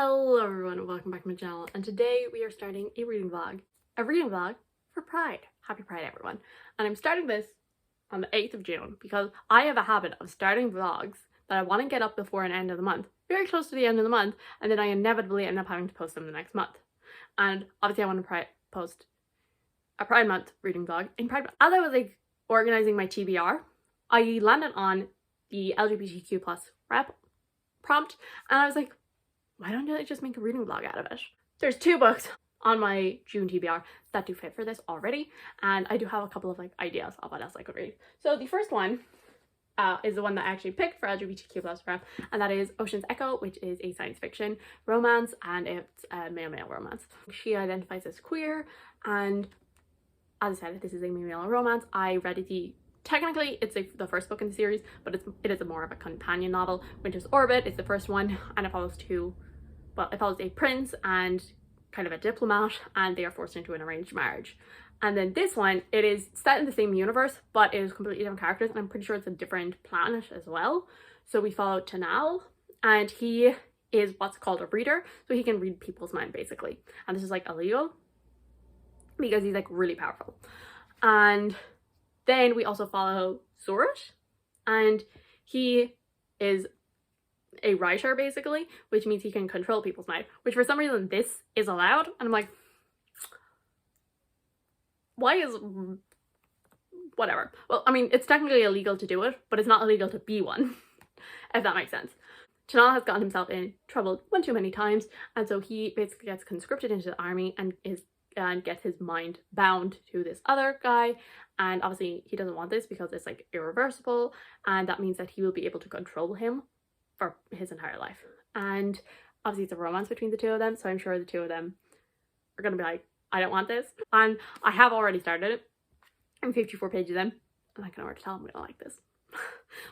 Hello everyone and welcome back to my channel, and today we are starting a reading vlog. A reading vlog for Pride. Happy Pride everyone. And I'm starting this on the 8th of June because I have a habit of starting vlogs that I want to get up before an end of the month, very close to the end of the month, and then I inevitably end up having to post them the next month. And obviously I want to post a Pride Month reading vlog in Pride Month. As I was organizing my TBR, I landed on the LGBTQ plus rep prompt, and I was like, why don't I just make a reading vlog out of it? There's 2 books on my June TBR that do fit for this already, and I do have a couple of ideas of what else I could read. So the first one is the one that I actually picked for LGBTQ plus rep, and that is Ocean's Echo, which is a science fiction romance, and it's a male-male romance. She identifies as queer, and as I said, this is a male-male romance. I read it technically it's the first book in the series, but it is more of a companion novel. Winter's Orbit is the first one, and it follows a prince and kind of a diplomat, and they are forced into an arranged marriage. And then this one, it is set in the same universe, but it is completely different characters, and I'm pretty sure it's a different planet as well. So we follow Tanal, and he is what's called a reader, so he can read people's mind basically. And this is illegal because he's really powerful. And then we also follow Surat, and he is a writer basically, which means he can control people's mind, which for some reason this is allowed, and I'm like, why is whatever. Well, I mean, it's technically illegal to do it, but it's not illegal to be one, if that makes sense. Chanel has gotten himself in trouble one too many times, and so he basically gets conscripted into the army and gets his mind bound to this other guy, and obviously he doesn't want this because it's irreversible, and that means that he will be able to control him for his entire life. And obviously it's a romance between the 2 of them, so I'm sure the 2 of them are gonna be like, I don't want this. And I have already started it. I'm 54 pages in, and I can already tell I'm gonna like this.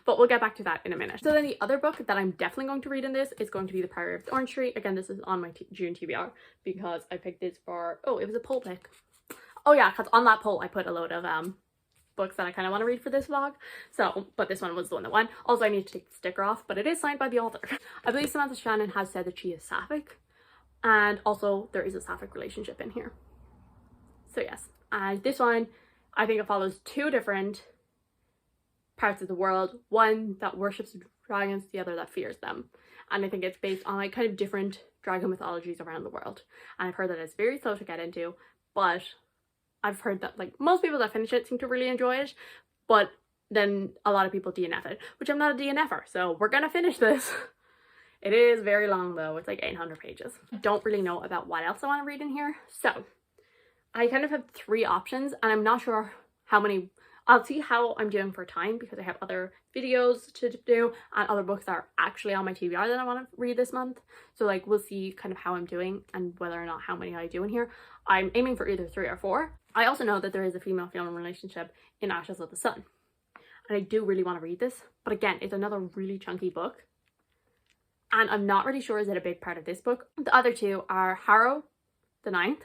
But we'll get back to that in a minute. So then the other book that I'm definitely going to read in this is going to be The Priory of the Orange Tree. Again, this is on my June TBR because I picked this for, oh, it was a poll pick. Oh yeah, because on that poll I put a load of books that I kind of want to read for this vlog. So, but this one was the one that won. Also, I need to take the sticker off, but it is signed by the author. I believe Samantha Shannon has said that she is sapphic, and also there is a sapphic relationship in here. So yes, and this one, I think it follows 2 different parts of the world. One that worships dragons, the other that fears them. And I think it's based on kind of different dragon mythologies around the world. And I've heard that it's very slow to get into, but I've heard that most people that finish it seem to really enjoy it, but then a lot of people DNF it, which I'm not a DNFer, so we're gonna finish this. It is very long though, it's 800 pages. I don't really know about what else I want to read in here, so I kind of have 3 options, and I'm not sure how many. I'll see how I'm doing for time because I have other videos to do and other books that are actually on my TBR that I want to read this month. So we'll see kind of how I'm doing and whether or not how many I do in here. I'm aiming for either 3 or 4. I also know that there is a female-female relationship in Ashes of the Sun, and I do really want to read this, but again, it's another really chunky book, and I'm not really sure is it a big part of this book. The other 2 are Harrow the Ninth,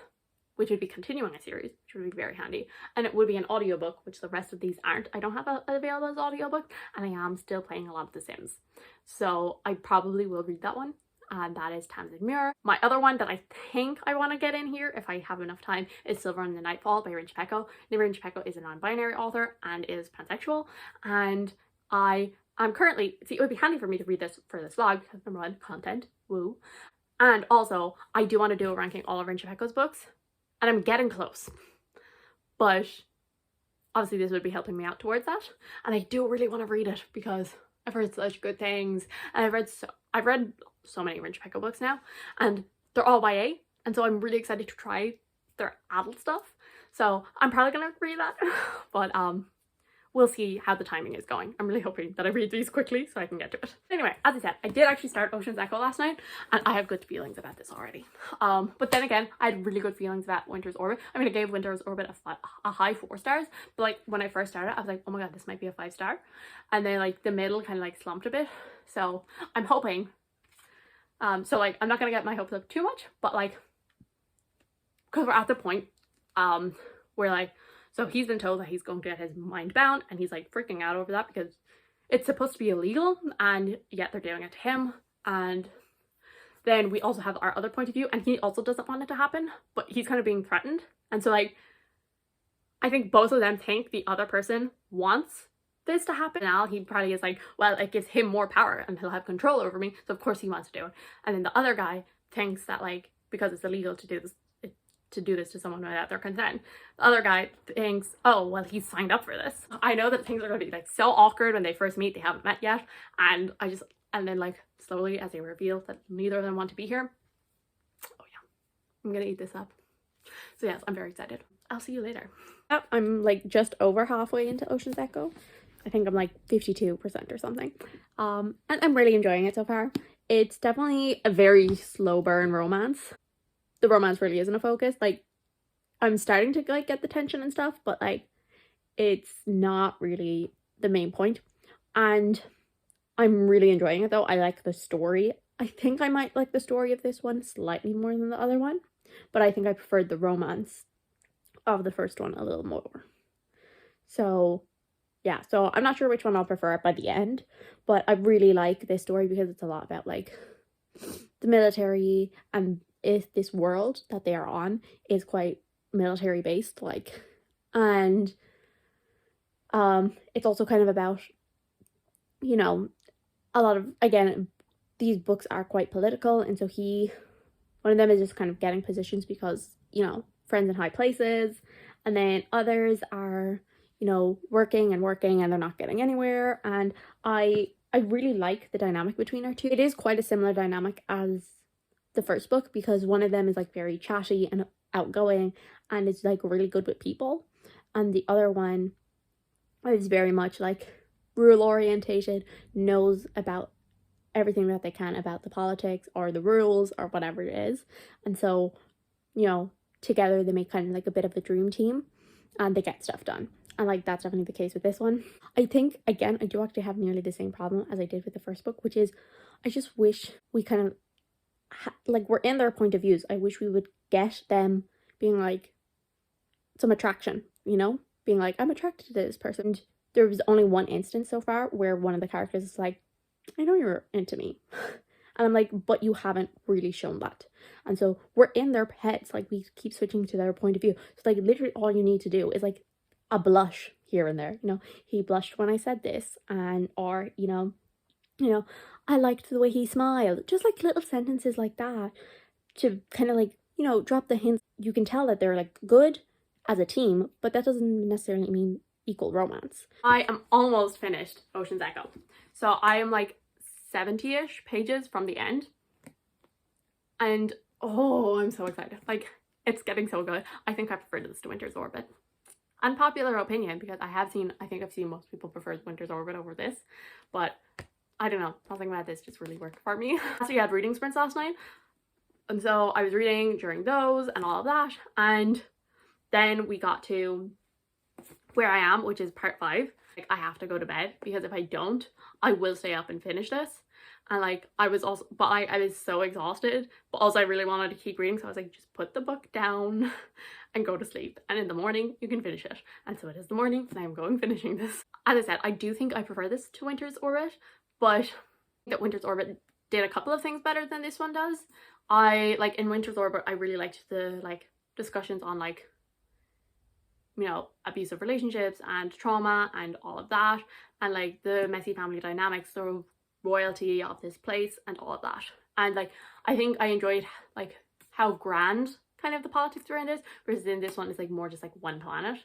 which would be continuing a series, which would be very handy, and it would be an audiobook, which the rest of these aren't. I don't have it available as audiobook, and I am still playing a lot of The Sims, so I probably will read that one, and that is Tamsin Muir. My other one that I think I want to get in here, if I have enough time, is Silver and the Nightfall by Rinch Pecco. Rinch Pecco is a non-binary author and is pansexual, and I'm currently, see, it would be handy for me to read this for this vlog because number 1, content, woo, and also I do want to do a ranking all of Rinch Pecco's books, and I'm getting close, but obviously this would be helping me out towards that, and I do really want to read it because I've heard such good things, and I've read so many Rinch Pecco books now, and they're all YA, and so I'm really excited to try their adult stuff, so I'm probably gonna read that, but we'll see how the timing is going. I'm really hoping that I read these quickly so I can get to it. Anyway, as I said, I did actually start Ocean's Echo last night, and I have good feelings about this already. But then again, I had really good feelings about Winter's Orbit. I mean, I gave Winter's Orbit a high 4 stars, but when I first started, I was like, oh my god, this might be a 5-star. And then the middle kind of slumped a bit. So I'm hoping, I'm not gonna get my hopes up too much, but because we're at the point, where so he's been told that he's going to get his mind bound, and he's freaking out over that because it's supposed to be illegal, and yet they're doing it to him, and then we also have our other point of view, and he also doesn't want it to happen, but he's kind of being threatened. And so like, I think both of them think the other person wants this to happen. Now he probably is like, well, it gives him more power and he'll have control over me, so of course he wants to do it. And then the other guy thinks that like, because it's illegal to do this to someone without their consent, the other guy thinks, oh well, he's signed up for this. I know that things are going to be like so awkward when they first meet, they haven't met yet, and then like slowly as they reveal that neither of them want to be here, oh yeah, I'm gonna eat this up. So yes, I'm very excited. I'll see you later. Yep, I'm like just over halfway into Ocean's Echo. I think I'm like 52% or something. And I'm really enjoying it so far. It's definitely a very slow burn romance. The romance really isn't a focus. Like, I'm starting to like get the tension and stuff, but like, it's not really the main point. And I'm really enjoying it though. I like the story. I think I might like the story of this one slightly more than the other one, but I think I preferred the romance of the first one a little more. So yeah, so I'm not sure which one I'll prefer by the end, but I really like this story because it's a lot about like the military, and if this world that they are on is quite military based, like, and it's also kind of about, you know, a lot of, again, these books are quite political, and so one of them is just kind of getting positions because, you know, friends in high places, and then others are, you know, working and they're not getting anywhere. And I really like the dynamic between our two. It is quite a similar dynamic as the first book, because one of them is like very chatty and outgoing and is like really good with people, and the other one is very much like rule orientated, knows about everything that they can about the politics or the rules or whatever it is. And so, you know, together they make kind of like a bit of a dream team and they get stuff done. And like, that's definitely the case with this one. I think, again, I do actually have nearly the same problem as I did with the first book, which is I just wish we kind of like, we're in their point of views. I wish we would get them being like some attraction, you know, being like, I'm attracted to this person. And there was only one instance so far where one of the characters is like, I know you're into me. And I'm like, but you haven't really shown that. And so we're in their heads, like we keep switching to their point of view. So like, literally all you need to do is like a blush here and there, you know, he blushed when I said this, and or you know, I liked the way he smiled. Just like little sentences like that to kind of like, you know, drop the hints. You can tell that they're like good as a team, but that doesn't necessarily mean equal romance. I am almost finished Ocean's Echo. So I am like 70-ish pages from the end. And oh, I'm so excited. Like, it's getting so good. I think I prefer this to Winter's Orbit. Unpopular opinion, because I think I've seen most people prefer Winter's Orbit over this, but I don't know, something about this just really worked for me. So we had reading sprints last night, and so I was reading during those and all of that, and then we got to where I am, which is part 5. Like, I have to go to bed, because if I don't, I will stay up and finish this. And like, I was so exhausted, but also I really wanted to keep reading, so I was like, just put the book down and go to sleep, and in the morning you can finish it. And so it is the morning and I am going finishing this. As I said, I do think I prefer this to Winter's Orbit, but that Winter's Orbit did a couple of things better than this one does. I like, in Winter's Orbit, I really liked the like discussions on like, you know, abusive relationships and trauma and all of that, and like the messy family dynamics, the royalty of this place and all of that. And like, I think I enjoyed like how grand kind of the politics around is, versus in this one it's like more just like one planet,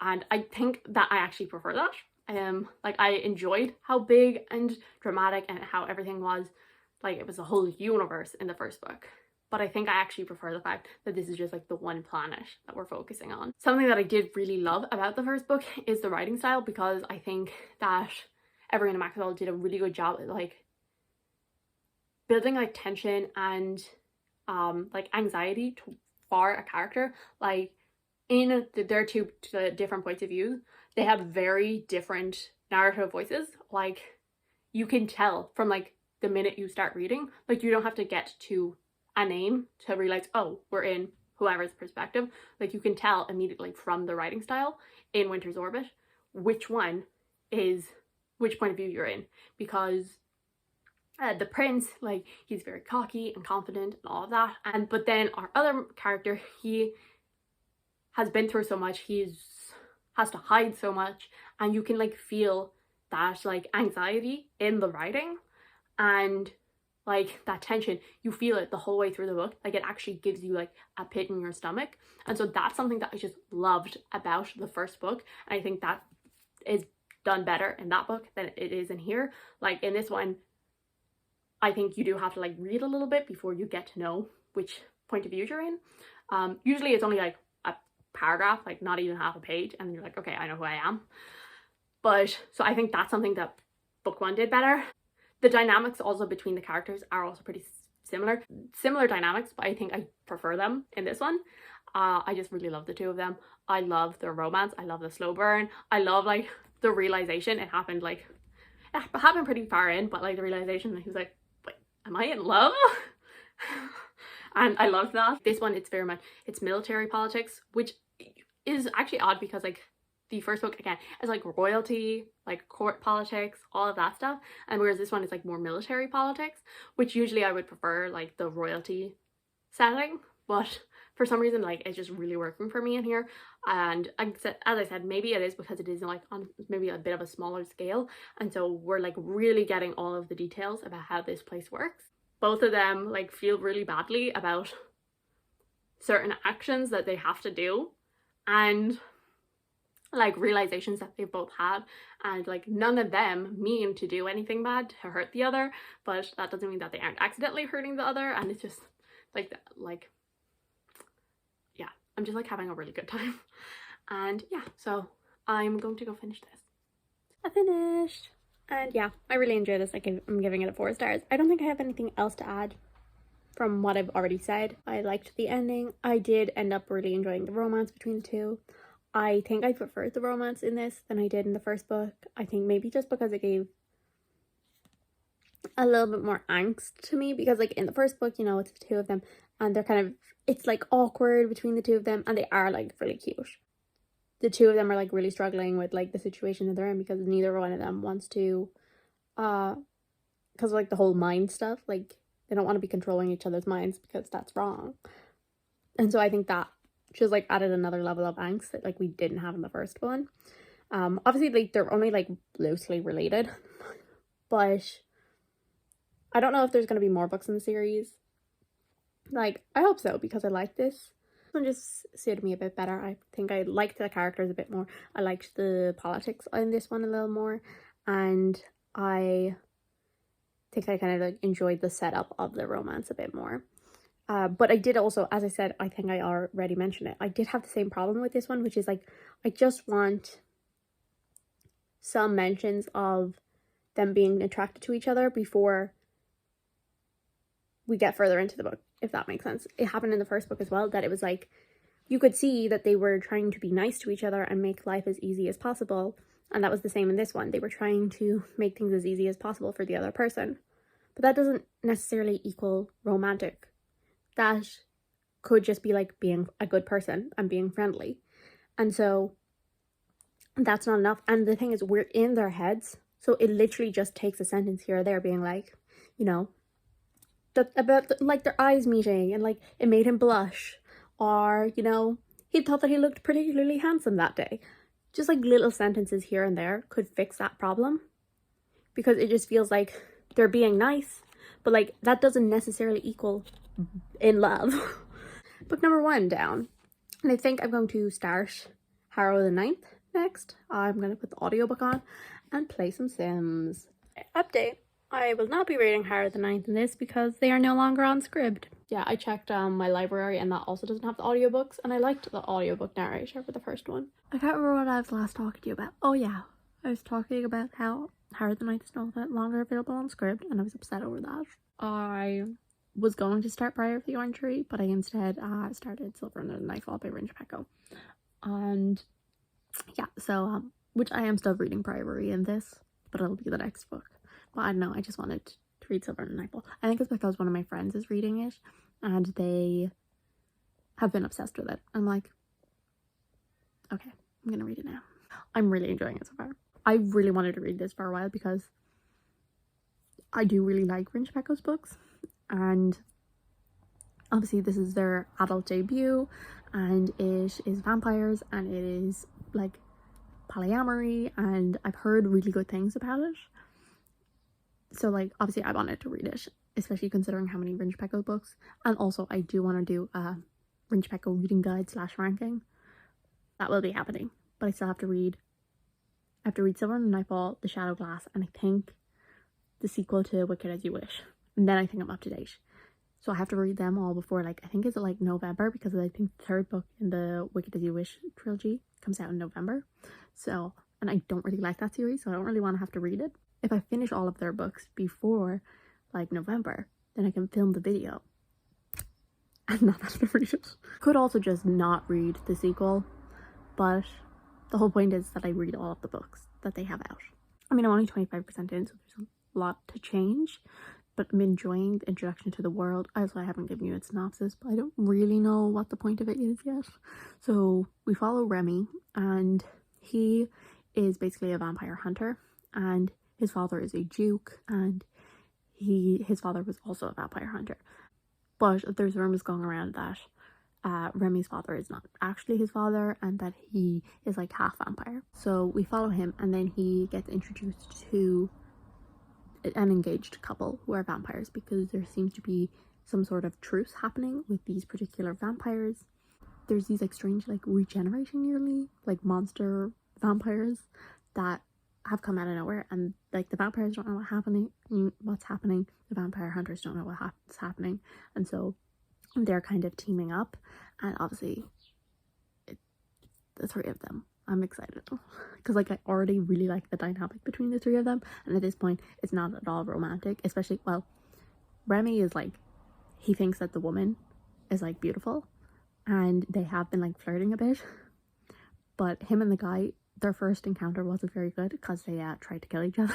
and I think that I actually prefer that. Like, I enjoyed how big and dramatic and how everything was, like it was a whole universe in the first book, but I think I actually prefer the fact that this is just like the one planet that we're focusing on. Something that I did really love about the first book is the writing style, because I think that Everina Maxwell did a really good job at like building like tension and like anxiety for a character. Like, in their two different points of view, they have very different narrative voices. Like, you can tell from like the minute you start reading, like you don't have to get to a name to realize, oh, we're in whoever's perspective. Like, you can tell immediately from the writing style in Winter's Orbit which point of view you're in, because the prince, like, he's very cocky and confident and all of that, and but then our other character, he has been through so much, has to hide so much, and you can like feel that like anxiety in the writing, and like that tension, you feel it the whole way through the book. Like, it actually gives you like a pit in your stomach, and so that's something that I just loved about the first book, and I think that is done better in that book than it is in here. Like, in this one, I think you do have to like read a little bit before you get to know which point of view you're in. Usually it's only like a paragraph, like not even half a page, and you're like, okay, I know who I am. But so I think that's something that book one did better. The dynamics also between the characters are also pretty similar dynamics, but I think I prefer them in this one. I just really love the two of them. I love their romance. I love the slow burn. I love like the realization. It happened pretty far in, but like the realization that he was like, wait, am I in love? And I love that. This one, it's very much, it's military politics, which is actually odd because like the first book, again, is like royalty, like court politics, all of that stuff, and whereas this one is like more military politics, which usually I would prefer like the royalty setting, but for some reason like it's just really working for me in here. And as I said, maybe it is because it is like on maybe a bit of a smaller scale, and so we're like really getting all of the details about how this place works. Both of them like feel really badly about certain actions that they have to do, and like realizations that they've both had, and like none of them mean to do anything bad to hurt the other, but that doesn't mean that they aren't accidentally hurting the other. And it's just like yeah, I'm just like having a really good time. And yeah, so I'm going to go finish this. I finished, and yeah, I really enjoyed this. I'm giving it a 4 stars. I don't think I have anything else to add from what I've already said. I liked the ending. I did end up really enjoying the romance between the two. I think I preferred the romance in this than I did in the first book. I think maybe just because it gave a little bit more angst to me, because like in the first book, you know, it's the two of them and they're kind of, it's like awkward between the two of them, and they are like really cute. The two of them are like really struggling with like the situation that they're in, because neither one of them wants to because of like the whole mind stuff. Like, they don't want to be controlling each other's minds because that's wrong. And so I think that just like added another level of angst that like we didn't have in the first one. Obviously like they're only like loosely related, but I don't know if there's going to be more books in the series. Like, I hope so, because I like this. This one just suited me a bit better. I think I liked the characters a bit more. I liked the politics in this one a little more, and I think I kind of like enjoyed the setup of the romance a bit more. But I did also, as I said, I think I already mentioned it, I did have the same problem with this one, which is like, I just want some mentions of them being attracted to each other before we get further into the book, if that makes sense. It happened in the first book as well, that it was like, you could see that they were trying to be nice to each other and make life as easy as possible. And that was the same in this one. They were trying to make things as easy as possible for the other person. But that doesn't necessarily equal romantic. That could just be like being a good person and being friendly. And so that's not enough. And the thing is, we're in their heads. So it literally just takes a sentence here or there being like, you know, about like their eyes meeting and like it made him blush, or you know, he thought that he looked particularly handsome that day. Just like little sentences here and there could fix that problem, because it just feels like they're being nice, but like that doesn't necessarily equal in love. Book number 1 down, and I think I'm going to start Harrow the Ninth next. I'm going to put the audiobook on and play some Sims. Update: I will not be reading Harrow the Ninth in this because they are no longer on SCRIBD. Yeah, I checked my library and that also doesn't have the audiobooks, and I liked the audiobook narrator for the first one. I can't remember what I was last talking to you about. Oh yeah, I was talking about how Harrow the Ninth is no longer available on SCRIBD, and I was upset over that. I was going to start Priory of the Orange Tree, but I instead started Silver and the Nightfall by Ringe Pecco. And yeah, so which I am still reading Priory in this, but it'll be the next book. But I don't know, I just wanted to read Silver and Nightfall. I think it's because one of my friends is reading it and they have been obsessed with it. I'm like, okay, I'm gonna read it now. I'm really enjoying it so far. I really wanted to read this for a while because I do really like Rinch Pecco's books, and obviously this is their adult debut, and it is vampires, and it is like polyamory, and I've heard really good things about it. So like obviously I wanted to read it, especially considering how many Rinch Pecco books. And also I do want to do a Rinch Pecco reading guide / ranking. That will be happening, but I still have to read Silver and Nightfall, The Shadow Glass, and I think the sequel to Wicked As You Wish, and then I think I'm up to date. So I have to read them all before, like, I think it's like November, because I think the third book in the Wicked As You Wish trilogy comes out in November. So, and I don't really like that series, so I don't really want to have to read it. If I finish all of their books before like November, then I can film the video and not have to read it. Could also just not read the sequel, but the whole point is that I read all of the books that they have out. I mean, I'm only 25% in, so there's a lot to change, but I'm enjoying the introduction to the world. Also, I haven't given you a synopsis, but I don't really know what the point of it is yet. So we follow Remy, and he is basically a vampire hunter, and his father is a duke, and his father was also a vampire hunter. But there's rumors going around that Remy's father is not actually his father, and that he is like half vampire. So we follow him, and then he gets introduced to an engaged couple who are vampires, because there seems to be some sort of truce happening with these particular vampires. There's these like strange like regeneration yearly like monster vampires that have come out of nowhere, and like the vampires don't know what's happening. The vampire hunters don't know what's happening, and so they're kind of teaming up. And obviously the three of them, I'm excited because like I already really like the dynamic between the three of them, and at this point it's not at all romantic. Especially, well, Remy is like, he thinks that the woman is like beautiful, and they have been like flirting a bit, but him and the guy, their first encounter wasn't very good because they tried to kill each other.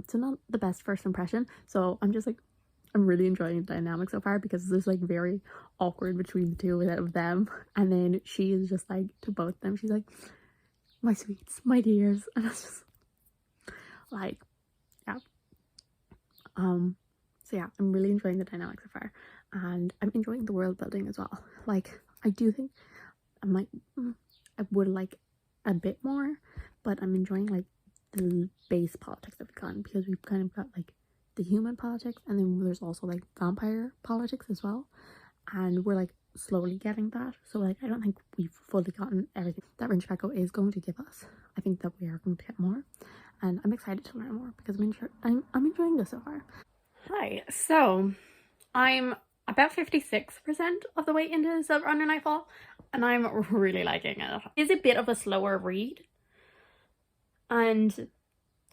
So not the best first impression. So I'm just like, I'm really enjoying the dynamic so far, because it's like very awkward between the two of them, and then she is just like, to both of them, she's like, my sweets, my dears, and it's just like, yeah. So yeah, I'm really enjoying the dynamic so far, and I'm enjoying the world building as well. Like, I do think I would like a bit more, but I'm enjoying like the base politics that we've gotten, because we've kind of got like the human politics, and then there's also like vampire politics as well, and we're like slowly getting that. So like, I don't think we've fully gotten everything that Rinch Pecco is going to give us. I think that we are going to get more, and I'm excited to learn more, because I'm enjoying this so far. Hi, so I'm about 56% of the way into Silver Under Nightfall, and I'm really liking it. It's a bit of a slower read, and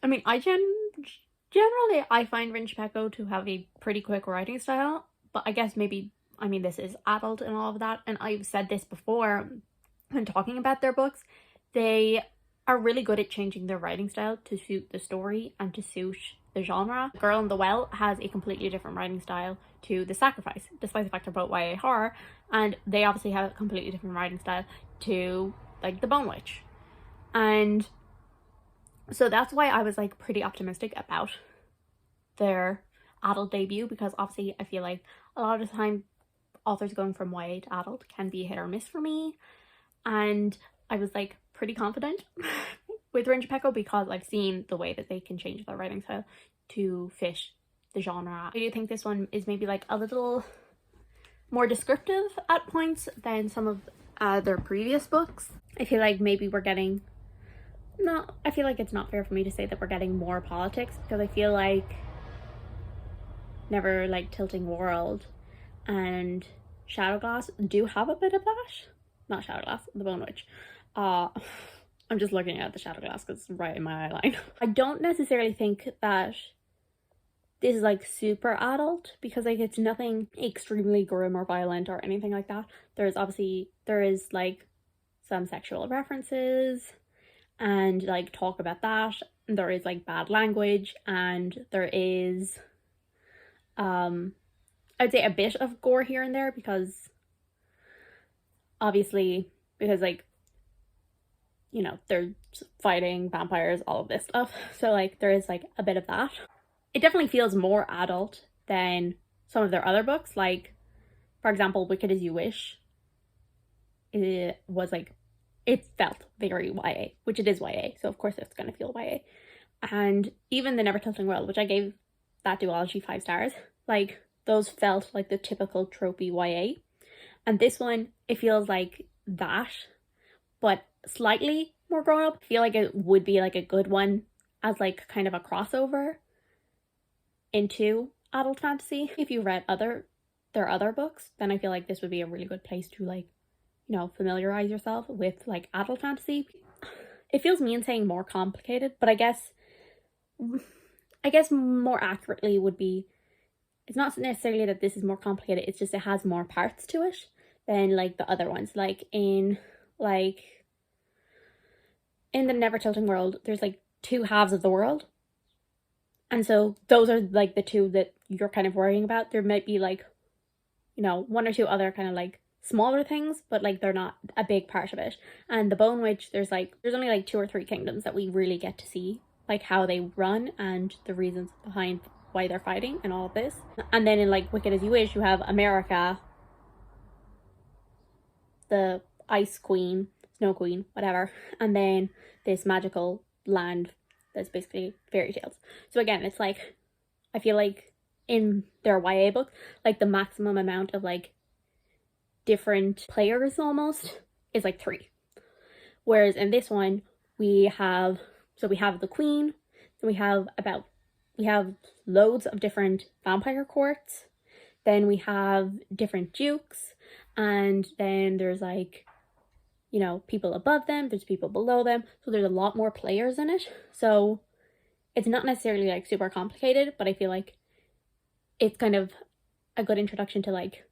I mean, generally I find Rinch Pecco to have a pretty quick writing style, but I guess maybe, I mean, this is adult and all of that, and I've said this before when talking about their books, they are really good at changing their writing style to suit the story and to suit the genre. Girl in the Well has a completely different writing style to The Sacrifice, despite the fact they're both YA horror, and they obviously have a completely different writing style to like The Bone Witch. And so that's why I was like pretty optimistic about their adult debut, because obviously I feel like a lot of the time authors going from YA to adult can be hit or miss for me, and I was like pretty confident with Rinch Pecco, because I've seen the way that they can change their writing style to fit the genre. I do think this one is maybe like a little more descriptive at points than some of their previous books. I feel like maybe we're getting, I feel like it's not fair for me to say that we're getting more politics, because I feel like Never Like Tilting World and Shadowglass do have a bit of that. Not Shadowglass, The Bone Witch. I'm just looking at the Shadowglass because it's right in my eye line. I don't necessarily think that this is like super adult, because like it's nothing extremely grim or violent or anything like that. There is like some sexual references and like talk about that. There is like bad language, and there is I'd say a bit of gore here and there, because like, you know, they're fighting vampires, all of this stuff, so like there is like a bit of that. it definitely feels more adult than some of their other books. Like, for example, Wicked As You Wish. It was like, it felt very YA, which it is YA, so of course it's going to feel YA. And even The Never Tilting World, which I gave that duology 5 stars, like, those felt like the typical tropey YA. And this one, it feels like that, but slightly more grown up. I feel like it would be like a good one as like kind of a crossover into adult fantasy. If you read their other books, then I feel like this would be a really good place to, like, you know, familiarize yourself with like adult fantasy. It feels mean saying more complicated, but I guess more accurately would be, it's not necessarily that this is more complicated, it's just it has more parts to it than like the other ones. Like in The Never Tilting World, there's like 2 halves of the world. And so those are like the 2 that you're kind of worrying about. There might be like, you know, 1 or 2 other kind of like smaller things, but like they're not a big part of it. And The Bone Witch, there's only like 2 or 3 kingdoms that we really get to see, like how they run and the reasons behind why they're fighting and all of this. And then in like Wicked As You Wish, you have America, the Ice Queen, Snow Queen, whatever, and then this magical land that's basically fairy tales. So again, it's like, I feel like in their YA books, like the maximum amount of like different players almost is like 3. Whereas in this one, we have the queen, then we have loads of different vampire courts, then we have different dukes, and then there's like, you know, people above them, there's people below them, so there's a lot more players in it. So it's not necessarily like super complicated, but I feel like it's kind of a good introduction to like,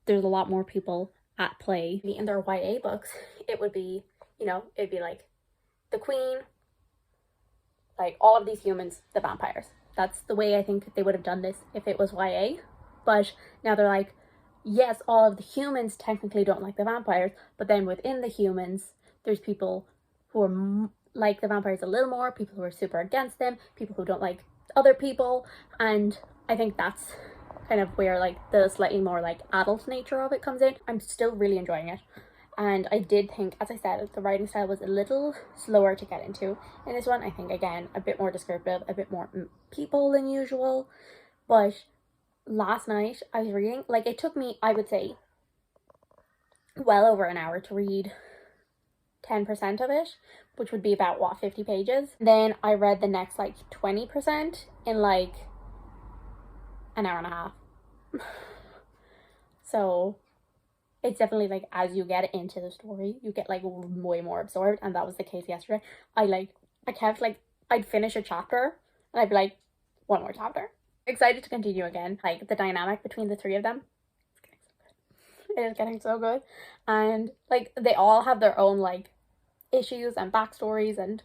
there's a lot more people at play. In their YA books, it would be, you know, it'd be like the queen, like all of these humans, the vampires. That's the way I think they would have done this if it was YA. But now they're like, yes, all of the humans technically don't like the vampires, but then within the humans, there's people who are like the vampires a little more, people who are super against them, people who don't like other people. And I think that's kind of where like the slightly more like adult nature of it comes in. I'm still really enjoying it, and I did think, as I said, the writing style was a little slower to get into in this one. I think again a bit more descriptive, a bit more people than usual. But last night I was reading, like, it took me, I would say, well over an hour to read 10% of it, which would be about, what, 50 pages. Then I read the next like 20% in like an hour and a half. So it's definitely like, as you get into the story, you get like way more absorbed, and that was the case yesterday. I kept like, I'd finish a chapter and I'd be like, 1 more chapter. Excited to continue again. Like, the dynamic between the 3 of them, it is getting so good. And like, they all have their own like issues and backstories, and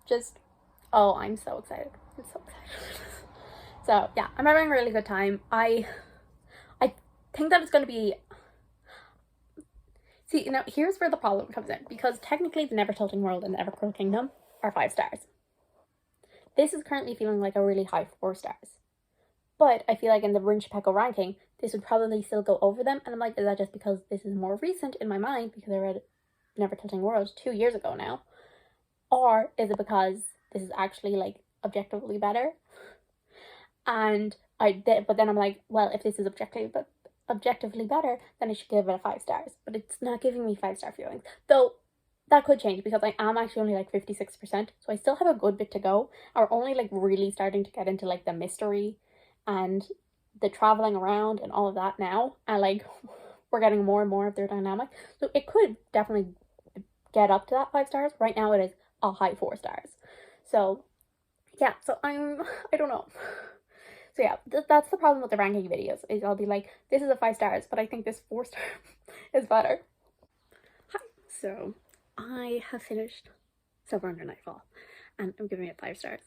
just, oh, I'm so excited. I'm so excited. So yeah, I'm having a really good time. I think that it's going to be, see, you know, here's where the problem comes in, because technically The Never Tilting World and the Evercrow Kingdom are 5 stars. This is currently feeling like a really high 4 stars. But I feel like in the Bryn Chapeko ranking, this would probably still go over them. And I'm like, is that just because this is more recent in my mind, because I read Never Tilting World 2 years ago now? Or is it because this is actually like objectively better? And but then I'm like, well, if this is objectively better, then I should give it a 5 stars. But it's not giving me 5-star feelings. Though that could change, because I am actually only like 56%. So I still have a good bit to go. We're only like really starting to get into like the mystery and the traveling around and all of that now, and like we're getting more and more of their dynamic, so it could definitely get up to that 5 stars. Right now it is a high 4 stars. So yeah, so I don't know. So yeah, that's the problem with the ranking videos, is I'll be like, this is a 5 stars, but I think this 4 star is better. Hi, so I have finished Silver Under Nightfall, and I'm giving it 5 stars.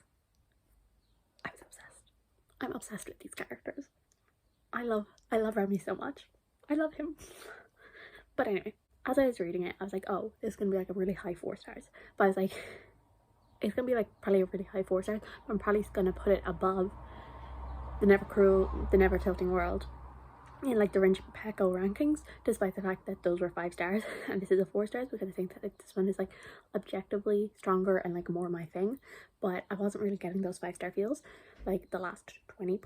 I'm obsessed with these characters. I love Remy so much. I love him. But anyway, as I was reading it, I was like, oh, this is gonna be like a really high 4 stars. But I was like, it's gonna be like probably a really high 4 stars, but I'm probably gonna put it above the Never Cruel, the Never Tilting World in like the Rinch Pecco rankings, despite the fact that those were 5 stars and this is a 4 stars, because I think that this one is like objectively stronger and like more my thing. But I wasn't really getting those 5-star feels like the last 20%,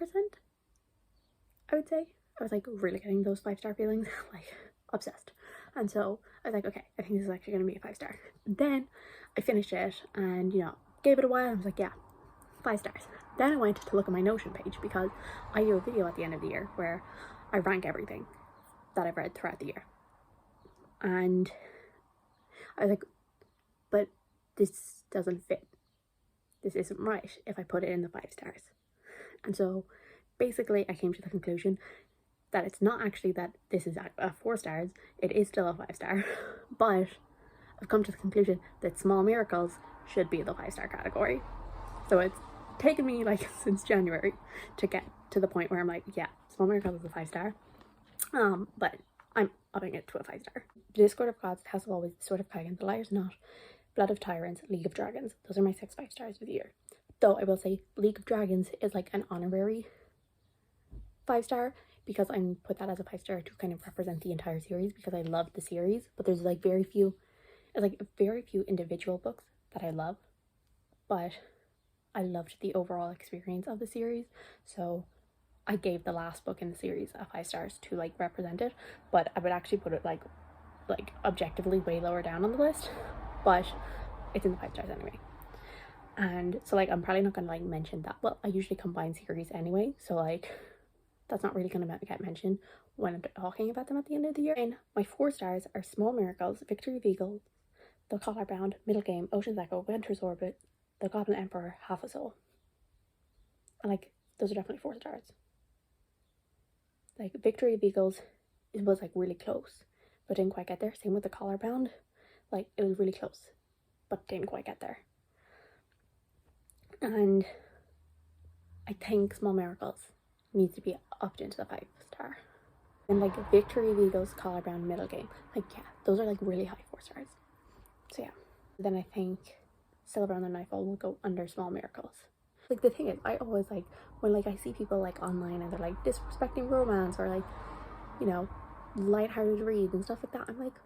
I would say. I was like really getting those 5-star feelings, like obsessed. And so I was like, okay, I think this is actually going to be a 5 star. Then I finished it and, you know, gave it a while and I was like, yeah, 5 stars. Then I went to look at my Notion page because I do a video at the end of the year where I rank everything that I've read throughout the year. And I was like, but this doesn't fit. This isn't right if I put it in the 5 stars. And so basically I came to the conclusion that it's not actually that this is a 4 stars, it is still a 5 star, but I've come to the conclusion that Small Miracles should be the 5-star category. So it's taken me like since January to get to the point where I'm like, yeah, Small Miracles is a 5 star, but I'm upping it to a 5 star. Discord of Gods, House of Always, Sword of Kagan, The Liar's Knot, Blood of Tyrants, League of Dragons. Those are my 6 5 stars for the year. Though I will say League of Dragons is like an honorary 5 star, because I put that as a 5 star to kind of represent the entire series, because I love the series, but there's like very few individual books that I love, but I loved the overall experience of the series, so I gave the last book in the series a 5 stars to like represent it. But I would actually put it like objectively way lower down on the list, but it's in the 5 stars anyway. And so like I'm probably not gonna like mention that. Well, I usually combine series anyway, so like that's not really gonna get mentioned when I'm talking about them at the end of the year. And my 4 stars are Small Miracles, Victory of Eagles, The Collar Bound, Middle Game, Ocean's Echo, Winter's Orbit, The Goblin Emperor, Half a Soul. And like those are definitely 4 stars. Like Victory of Eagles, it was like really close but didn't quite get there. Same with The Collar Bound, like it was really close but didn't quite get there. And I think Small Miracles needs to be upped into the 5 star. And like Victory of Eagles, Collar Bound, Middle Game, like yeah, those are like really high 4 stars. So yeah, then I think Silver on the Nightfall will go under Small Miracles. Like the thing is, I always like when like I see people like online and they're like disrespecting romance or like, you know, lighthearted reads and stuff like that, I'm like,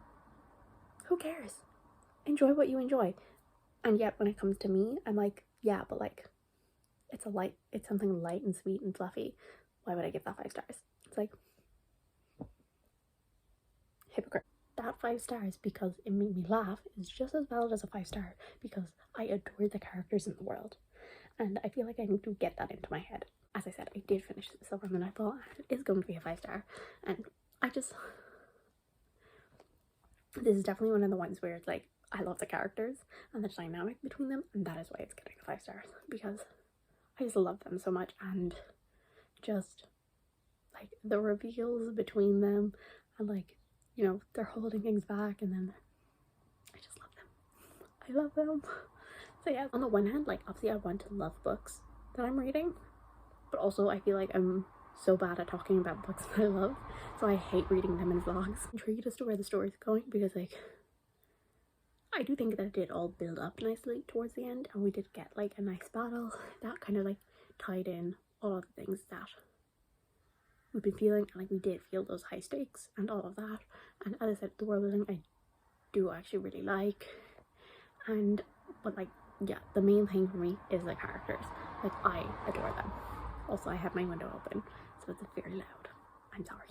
who cares? Enjoy what you enjoy. And yet when it comes to me, I'm like, yeah, but like it's something light and sweet and fluffy. Why would I give that 5 stars? It's like hypocrite. That 5 stars because it made me laugh is just as valid as a 5 star because I adore the characters in the world. And I feel like I need to get that into my head. As I said, I did finish Silver on the Nightfall and it is going to be a 5 star. And this is definitely one of the ones where it's like, I love the characters and the dynamic between them, and that is why it's getting the 5 stars, because I just love them so much, and just like the reveals between them, and like, you know, they're holding things back, and then I just love them. I love them. So yeah, on the one hand, like obviously I want to love books that I'm reading, but also I feel like I'm so bad at talking about books that I love, so I hate reading them in vlogs. I'm intrigued as to where the story's going, because like I do think that it did all build up nicely towards the end, and we did get like a nice battle that kind of like tied in all of the things that we've been feeling, and like we did feel those high stakes and all of that. And as I said, the world building I do actually really like, and but like yeah, the main thing for me is the characters. Like I adore them. Also, I have my window open, so it's very loud. I'm sorry.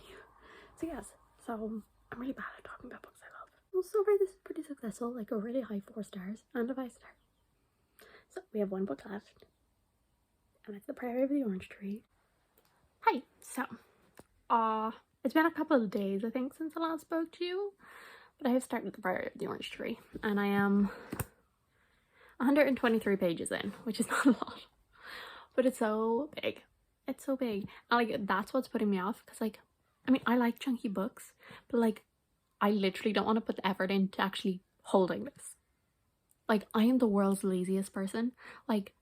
So yes, so I'm really bad at talking about books I love. Well, so far this is pretty successful, like a really high 4 stars and a 5 star. So we have one book left, and it's The Priory of the Orange Tree. Hi, so it's been a couple of days I think since I last spoke to you, but I have started The Priory of the Orange Tree, and I am 123 pages in, which is not a lot, but it's so big. It's so big, and like that's what's putting me off, because like I mean I like chunky books, but like I literally don't want to put the effort into actually holding this. Like I am the world's laziest person, like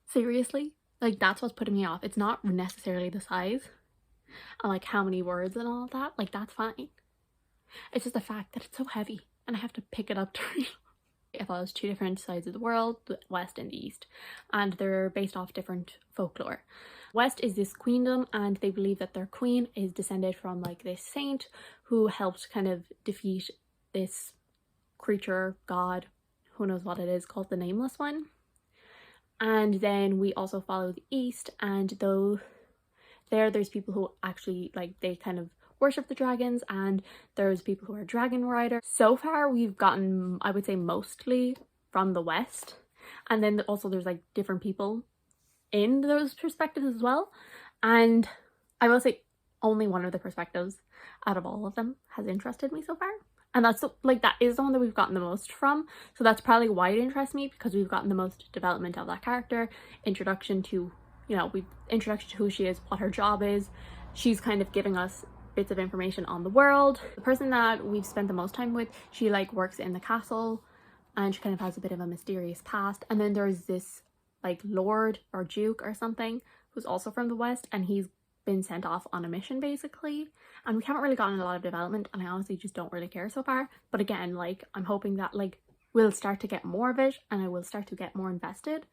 seriously, like that's what's putting me off. It's not necessarily the size and like how many words and all of that, like that's fine. It's just the fact that it's so heavy and I have to pick it up to read. It follows two different sides of the world, the West and the East, and they're based off different folklore. West is this queendom, and they believe that their queen is descended from like this saint who helped kind of defeat this creature, god, who knows what it is, called the Nameless One. And then we also follow the East, and though there's people who actually like, they kind of worship the dragons, and there's people who are dragon riders. So far we've gotten, I would say, mostly from the West, and then also there's like different people in those perspectives as well. And I will say only one of the perspectives out of all of them has interested me so far, and that's like, that is the one that we've gotten the most from. So that's probably why it interests me, because we've gotten the most development of that character, introduction to, you know, introduction to who she is, what her job is. She's kind of giving us bits of information on the world. The person that we've spent the most time with, she like works in the castle, and she kind of has a bit of a mysterious past. And then there's this like lord or duke or something who's also from the West, and he's been sent off on a mission basically, and we haven't really gotten a lot of development, and I honestly just don't really care so far. But again, like, I'm hoping that like we'll start to get more of it, and I will start to get more invested.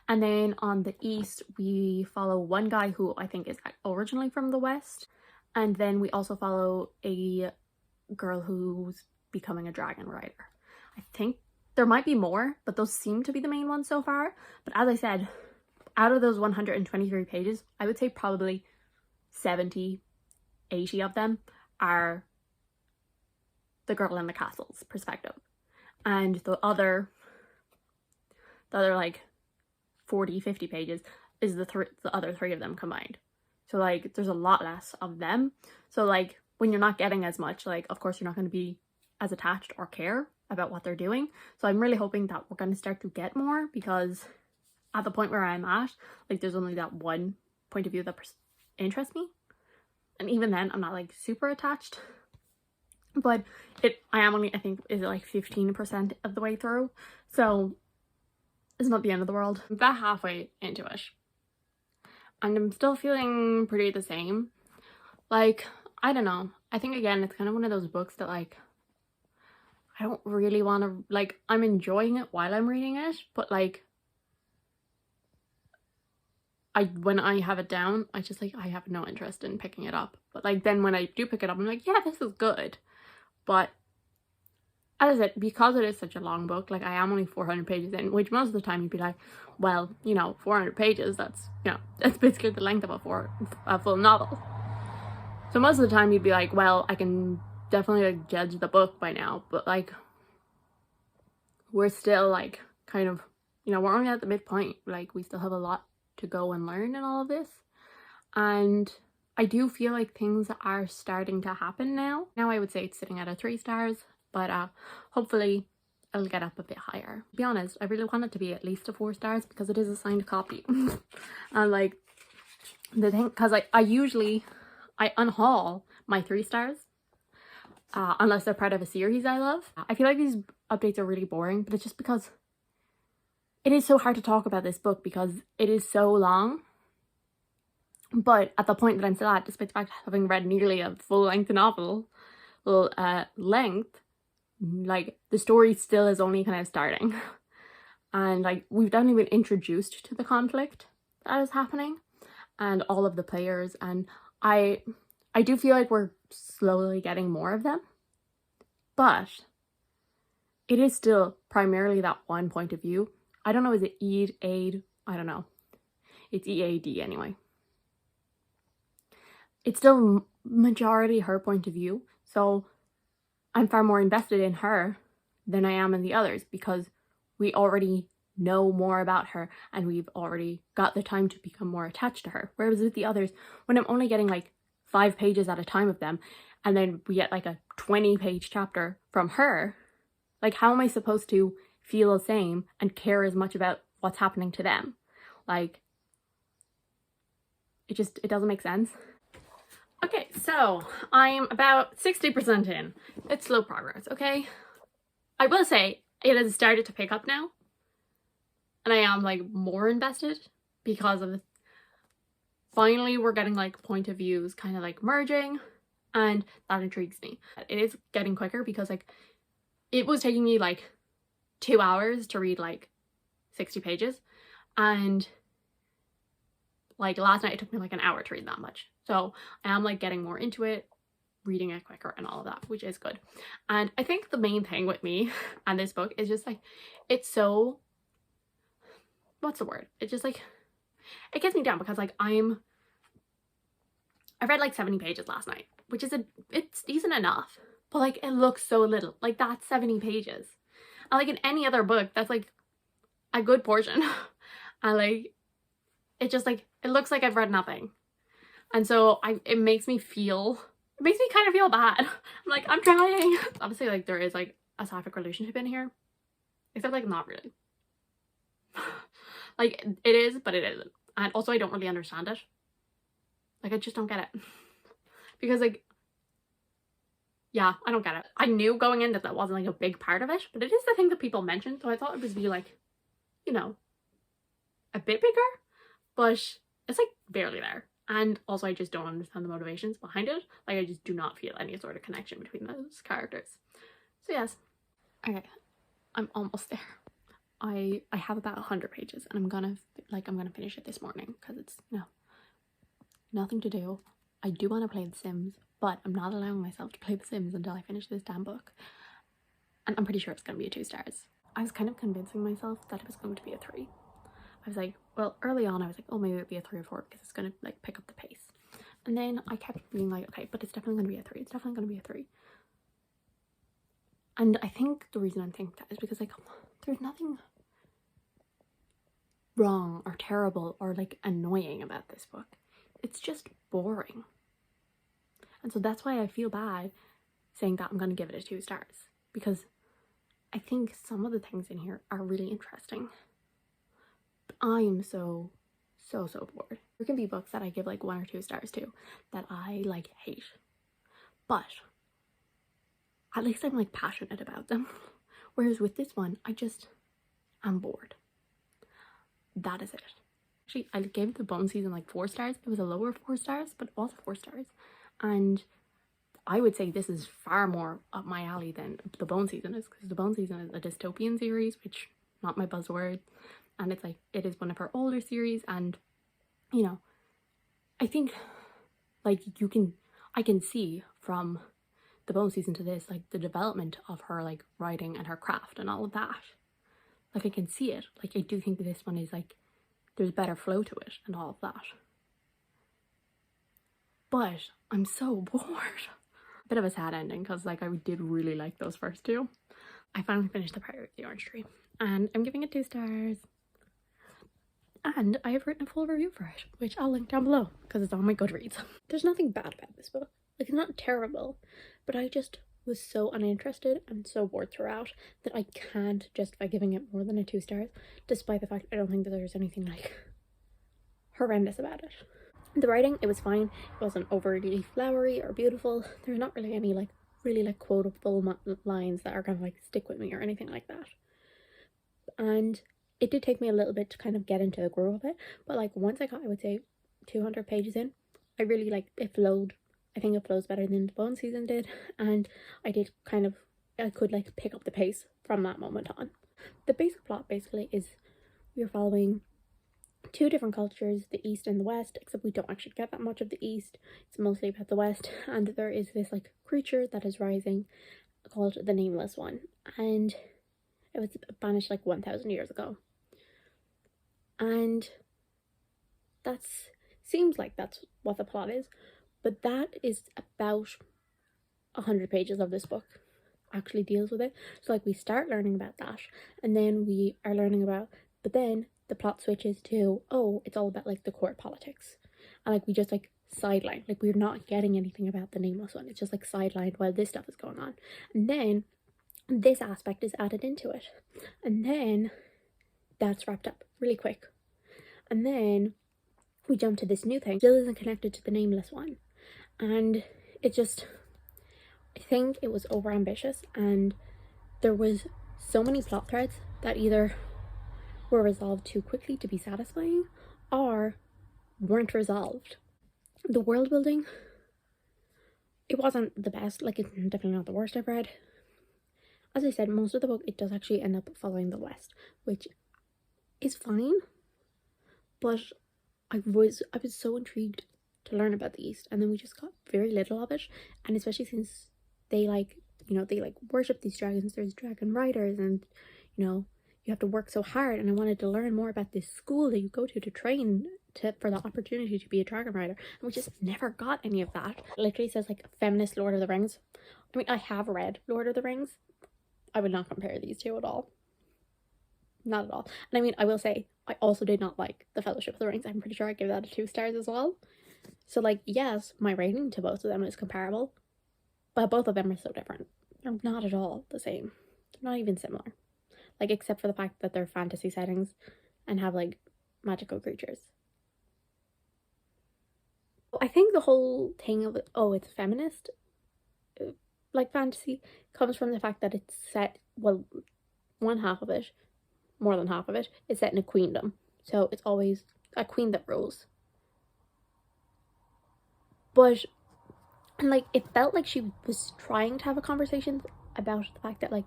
And then on the East we follow one guy who I think is originally from the West, and then we also follow a girl who's becoming a dragon rider. I think there might be more, but those seem to be the main ones so far. But as I said, out of those 123 pages, I would say probably 70, 80 of them are the girl in the castle's perspective. And the other like 40, 50 pages is the other three of them combined. So like, there's a lot less of them. So like, when you're not getting as much, like, of course you're not going to be as attached or care about what they're doing. So I'm really hoping that we're going to start to get more, because at the point where I'm at, like, there's only that one point of view that interests me, and even then I'm not like super attached. But I am only, I think, is it like 15% of the way through, so it's not the end of the world. I'm about halfway into it, and I'm still feeling pretty the same. Like, I don't know, I think again it's kind of one of those books that like, I don't really want to, like, I'm enjoying it while I'm reading it, but like, when I have it down, I just like, I have no interest in picking it up. But like, then when I do pick it up, I'm like, yeah, this is good. But as I said, because it is such a long book, like, I am only 400 pages in, which most of the time you'd be like, well, you know, 400 pages, that's, you know, that's basically the length of a full novel. So most of the time you'd be like, well, I can definitely like judge the book by now. But like, we're still like kind of, you know, we're only at the midpoint. Like, we still have a lot to go and learn in all of this, and I do feel like things are starting to happen now. I would say it's sitting at a 3 stars, but hopefully it'll get up a bit higher. To be honest, I really want it to be at least a 4 stars, because it is a signed copy. And like, the thing, because I unhaul my 3 stars unless they're part of a series I love. I feel like these updates are really boring, but it's just because it is so hard to talk about this book because it is so long. But at the point that I'm still at, despite the fact of having read nearly a full-length novel, length, like, the story still is only kind of starting. And like, we've definitely been introduced to the conflict that is happening and all of the players, and I do feel like we're slowly getting more of them, but it is still primarily that one point of view. I don't know, is it Aid? I don't know. It's EAD anyway. It's still majority her point of view, so I'm far more invested in her than I am in the others, because we already know more about her and we've already got the time to become more attached to her. Whereas with the others, when I'm only getting like 5 pages at a time of them, and then we get like a 20-page chapter from her, like, how am I supposed to feel the same and care as much about what's happening to them? Like, it doesn't make sense. Okay, so I'm about 60% in. It's slow progress, okay? I will say it has started to pick up now, and I am like more invested because of finally we're getting like point of views kind of like merging, and that intrigues me. It is getting quicker because like, it was taking me like 2 hours to read like 60 pages, and like last night it took me like an hour to read that much. So I am like getting more into it, reading it quicker and all of that, which is good. And I think the main thing with me and this book is just like, it's so, what's the word? It's just like, it gets me down because like I read like 70 pages last night, which is it's decent enough, but like it looks so little. Like that's 70 pages. And like in any other book, that's like a good portion. And like, it just like, it looks like I've read nothing. And so it makes me kind of feel bad. I'm like, I'm trying. Obviously like there is like a sapphic relationship in here, except like not really. Like it is, but it isn't. And also I don't really understand it. Like I just don't get it. Because like, yeah, I don't get it. I knew going in that that wasn't like a big part of it, but it is the thing that people mentioned, so I thought it would be like, you know, a bit bigger, but it's like barely there. And also I just don't understand the motivations behind it. Like I just do not feel any sort of connection between those characters. So yes. Okay, I'm almost there. I have about 100 pages and I'm gonna finish it this morning because it's, you know, nothing to do. I do want to play The Sims, but I'm not allowing myself to play The Sims until I finish this damn book. And I'm pretty sure it's going to be a 2 stars. I was kind of convincing myself that it was going to be a 3. I was like, well, early on I was like, oh, maybe it'll be a 3 or 4 because it's going to like pick up the pace. And then I kept being like, okay, but it's definitely going to be a 3. It's definitely going to be a 3. And I think the reason I'm thinking that is because like there's nothing wrong or terrible or like annoying about this book. It's just boring. And so that's why I feel bad saying that I'm going to give it a 2 stars, because I think some of the things in here are really interesting. But I am so bored. There can be books that I give like 1 or 2 stars to that I like hate, but at least I'm like passionate about them. Whereas with this one, I'm bored. That is it. Actually, I gave the Bone Season like 4 stars. It was a lower 4 stars, but also 4 stars. And I would say this is far more up my alley than the Bone Season is, because the Bone Season is a dystopian series, which not my buzzword. And it's like, it is one of her older series, and you know, I think like I can see from the Bone Season to this, like the development of her like writing and her craft and all of that. Like I can see it. Like I do think that this one is like, there's better flow to it and all of that. But I'm so bored. Bit of a sad ending because like I did really like those first 2. I finally finished the Priory of the Orange Tree and I'm giving it 2 stars. And I have written a full review for it, which I'll link down below because it's on my Goodreads. There's nothing bad about this book. Like it's not terrible, but I just was so uninterested and so bored throughout that I can't justify giving it more than a 2 stars, despite the fact I don't think that there's anything like horrendous about it. The writing, it was fine. It wasn't overly flowery or beautiful. There's not really any like really like quotable lines that are kind of like stick with me or anything like that. And it did take me a little bit to kind of get into the groove of it, but like once I got, I would say 200 pages in, I really like it flowed. I think it flows better than the Bone Season did, and I could like pick up the pace from that moment on. The basic plot basically is we're following 2 different cultures, the East and the West, except we don't actually get that much of the East. It's mostly about the West, and there is this like creature that is rising called the Nameless One, and it was banished like 1,000 years ago. And seems like that's what the plot is, but that is about 100 pages of this book actually deals with it. So like we start learning about that, and then we are learning about, but then the plot switches to, oh, it's all about like the court politics, and like we just like sideline, like we're not getting anything about the Nameless One. It's just like sidelined while this stuff is going on, and then this aspect is added into it, and then that's wrapped up really quick, and then we jump to this new thing. Still isn't connected to the Nameless One, and it just, I think it was over ambitious, and there was so many plot threads that either were resolved too quickly to be satisfying or weren't resolved. The world building, it wasn't the best. Like it's definitely not the worst I've read. as I said, most of the book, it does actually end up following the West, which is fine, but I was so intrigued to learn about the East, and then we just got very little of it. And especially since they like, you know, they like worship these dragons, there's dragon riders, and you know, you have to work so hard, and I wanted to learn more about this school that you go to train for the opportunity to be a dragon rider, and we just never got any of that. It literally says like feminist Lord of the Rings. I mean, I have read Lord of the Rings. I would not compare these two at all. Not at all. And I mean, I will say, I also did not like The Fellowship of the Rings. I'm pretty sure I gave that a 2 stars as well. So like, yes, my rating to both of them is comparable, but both of them are so different. They're not at all the same. They're not even similar. Like, except for the fact that they're fantasy settings and have like magical creatures. I think the whole thing of, oh, it's feminist, like fantasy, comes from the fact that it's set, well, one half of it, more than half of it, is set in a queendom. So it's always a queen that rules. But, and like, it felt like she was trying to have a conversation about the fact that, like,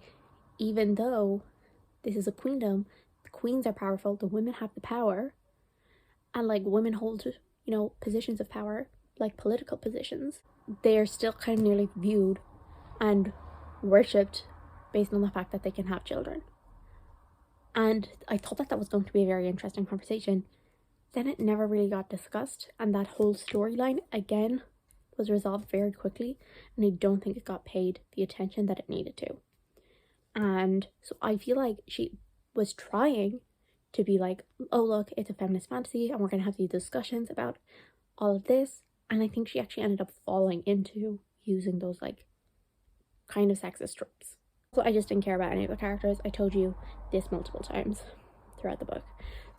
even though this is a queendom, the queens are powerful, the women have the power, and like, women hold, you know, positions of power, like political positions, they're still kind of nearly viewed and worshipped based on the fact that they can have children. And I thought that was going to be a very interesting conversation. Then it never really got discussed, and that whole storyline again was resolved very quickly, and I don't think it got paid the attention that it needed to. And so I feel like she was trying to be like, oh look, it's a feminist fantasy and we're gonna have these discussions about all of this, and I think she actually ended up falling into using those like kind of sexist tropes. So I just didn't care about any of the characters. I told you this multiple times throughout the book.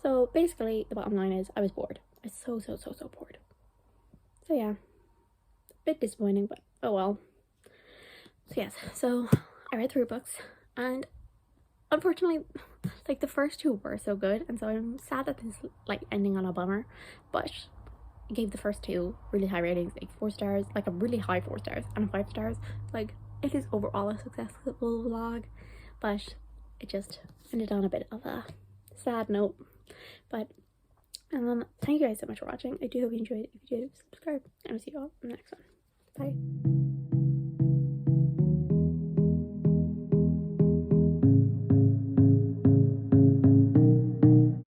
So basically the bottom line is I was bored. I was so bored. So yeah, a bit disappointing, but oh well. So yes, so I read 3 books, and unfortunately, like, the first 2 were so good, and so I'm sad that this is like ending on a bummer, but I gave the first 2 really high ratings, like 4 stars, like a really high 4 stars, and 5 stars. Like, it is overall a successful vlog, but it just ended on a bit of a sad note. But thank you guys so much for watching. I do hope you enjoyed. If you did, subscribe, and I'll see you all in the next one. Bye.